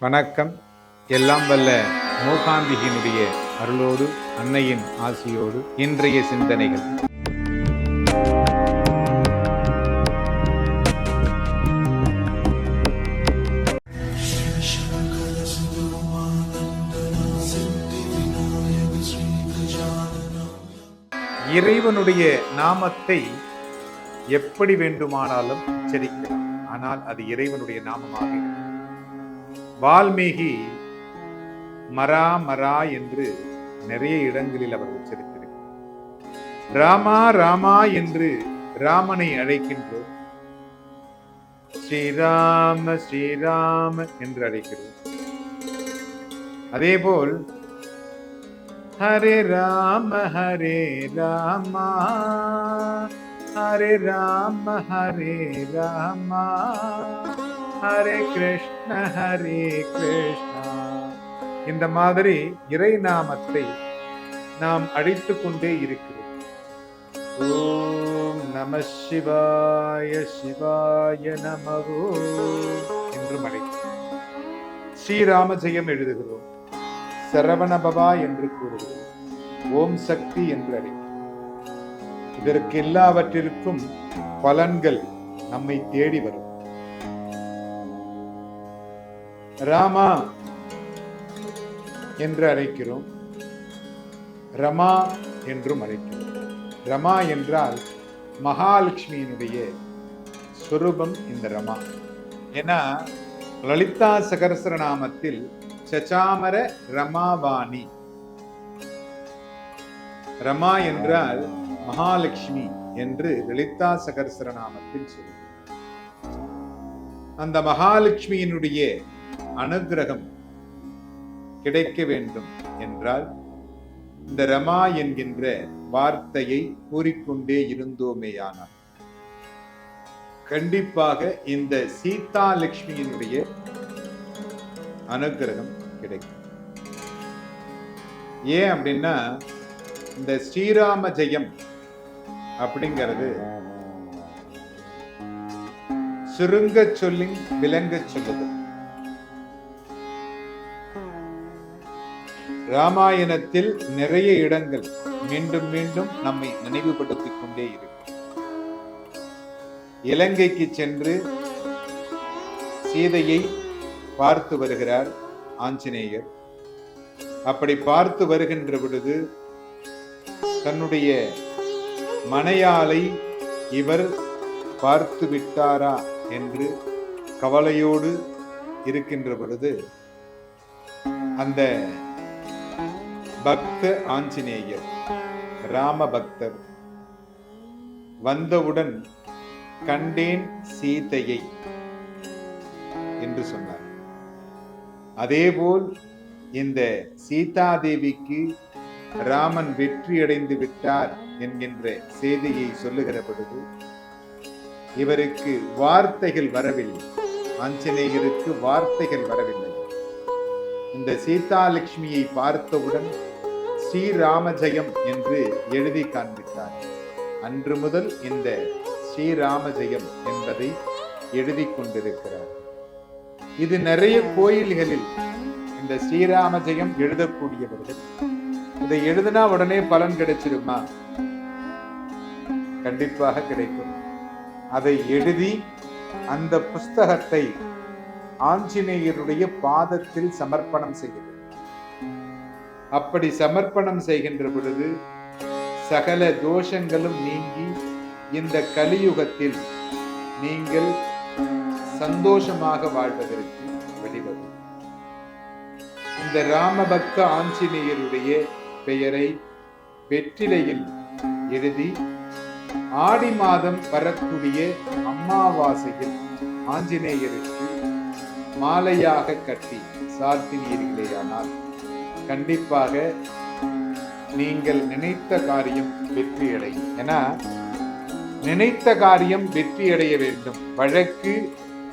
வணக்கம். எல்லாம் வல்ல மூகாம்பிகையினுடைய அருளோடு அன்னையின் ஆசியோடு இன்றைய சிந்தனைகள். இறைவனுடைய நாமத்தை எப்படி வேண்டுமானாலும் உச்சரிக்கலாம், ஆனால் அது இறைவனுடைய நாமமாக இருக்கும். வால்மீகி மரா மரா என்று நிறைய இடங்களில் அவர் உச்சரித்திருக்கிறார். ராமா ராமா என்று ராமனை அழைக்கின்றோம், ஸ்ரீராம ஸ்ரீராம என்று அழைக்கிறோம். அதேபோல் ஹரே ராம ஹரே ராமா ஹரே ராம ஹரே ராமா ஹரே கிருஷ்ண ஹரே கிருஷ்ணா, இந்த மாதிரி இறை நாமத்தை நாம் அழைத்துக் கொண்டே இருக்கிறோம். ஓம் நம சிவாய சிவாய நமோ என்றும் அழைக்கிறோம். ஸ்ரீராம ஜெயம் எழுதுகிறோம், சரவணபவா என்று கூறுகிறோம், ஓம் சக்தி என்று அழைக்கிறோம். இதற்கு எல்லாவற்றிற்கும் பலன்கள் நம்மை தேடி வரும். ராமா என்று அழைக்கிறோம், ரமா என்றும் அழைக்கிறோம். ரமா என்றால் மகாலட்சுமியினுடைய சொரூபம் இந்த ரமா. ஏன்னா லலிதா சகஸ்ரநாமத்தில் சச்சாமர ரமாவாணி, ரமா என்றால் மகாலட்சுமி என்று லலிதா சகஸ்ரநாமத்தில் சொல்லும். அந்த மகாலட்சுமியினுடைய அனுகிரகம் கிடைக்க வேண்டும் என்றால் இந்த ரமா என்கின்ற வார்த்தையை கூறிக்கொண்டே இருந்தோமேயானால் கண்டிப்பாக இந்த சீதா லட்சுமியினுடைய அனுகிரகம் கிடைக்கும். ஏன் அப்படின்னா இந்த ஸ்ரீராம ஜெயம் அப்படிங்கிறது சுருங்க சொல்லி விளங்க சொல்லுது. ராமாயணத்தில் நிறைய இடங்கள் மீண்டும் மீண்டும் நம்மை நினைவுபடுத்திக் கொண்டே இருக்கும். இலங்கைக்கு சென்று சீதையை பார்த்து வருகிறார் ஆஞ்சநேயர். அப்படி பார்த்து வருகின்ற பொழுது தன்னுடைய மனையாளை இவர் பார்த்து விட்டாரா என்று கவலையோடு இருக்கின்ற பொழுது அந்த பக்த ஆஞ்சநேயர் ராம பக்தர் வந்தவுடன் கண்டேன் சீதையை என்று சொன்னார். அதேபோல் இந்த சீதாதேவிக்கு ராமன் வெற்றியடைந்து விட்டார் என்கின்ற செய்தியை சொல்லுகிற பொழுது இவருக்கு வார்த்தைகள் வரவில்லை, ஆஞ்சநேயருக்கு வார்த்தைகள் வரவில்லை. இந்த சீதாலட்சுமியை பார்த்தவுடன் ஸ்ரீராம ஜெயம் என்று எழுதி காண்பித்தார். அன்று முதல் இந்த ஸ்ரீராம ஜெயம் என்பதை எழுதி கொண்டிருக்கிறார். இது நிறைய கோயில்களில் இந்த ஸ்ரீராம ஜெயம் எழுதக்கூடியவர்கள் இதை எழுதினா உடனே பலன் கிடைச்சிருமா? கண்டிப்பாக கிடைக்கும். அதை எழுதி அந்த புஸ்தகத்தை ஆஞ்சநேயருடைய பாதத்தில் சமர்ப்பணம் செய்ய வேண்டும். அப்படி சமர்ப்பணம் செய்கின்ற பொழுது சகல தோஷங்களும் நீங்கி இந்த கலியுகத்தில் நீங்கள் சந்தோஷமாக வாழ்வதற்கு வழிவகும். இந்த ராமபக்த ஆஞ்சநேயருடைய பெயரை வெற்றிலையில் எழுதி ஆடி மாதம் வரக்கூடிய அமாவாசையில் ஆஞ்சநேயருக்கு மாலையாக கட்டி சார்த்தினீர்களேயானால் கண்டிப்பாக நீங்கள் நினைத்த காரியம் வெற்றியடையும். ஏன்னா நினைத்த காரியம் வெற்றியடைய வேண்டும், வழக்கு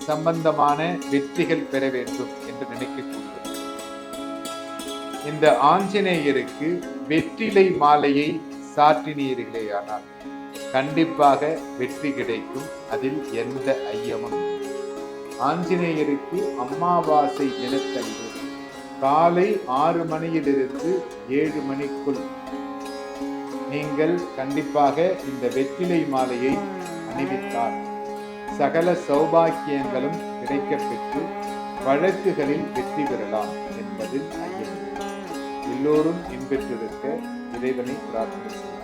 சம்பந்தமான வெற்றிகள் பெற வேண்டும் என்று நினைக்கக்கூடிய இந்த ஆஞ்சநேயருக்கு வெற்றிலை மாலையை சாற்றினீர்களேயானால் கண்டிப்பாக வெற்றி கிடைக்கும். அதில் எந்த ஐயமும் இல்லை. ஆஞ்சநேயருக்கு அமாவாசை தினத்தன்று காலை 6 மணியிலிருந்து 7 மணிக்குள் நீங்கள் கண்டிப்பாக இந்த வெற்றிலை மாலையை அணிவித்தார் சகல சௌபாக்கியங்களும் கிடைக்கப்பெற்று வழக்குகளில் வெற்றி பெறலாம் என்பதில் ஐயம். எல்லோரும் இன்பெற்றிருக்க இறைவனை பிரார்த்தனை செய்யலாம்.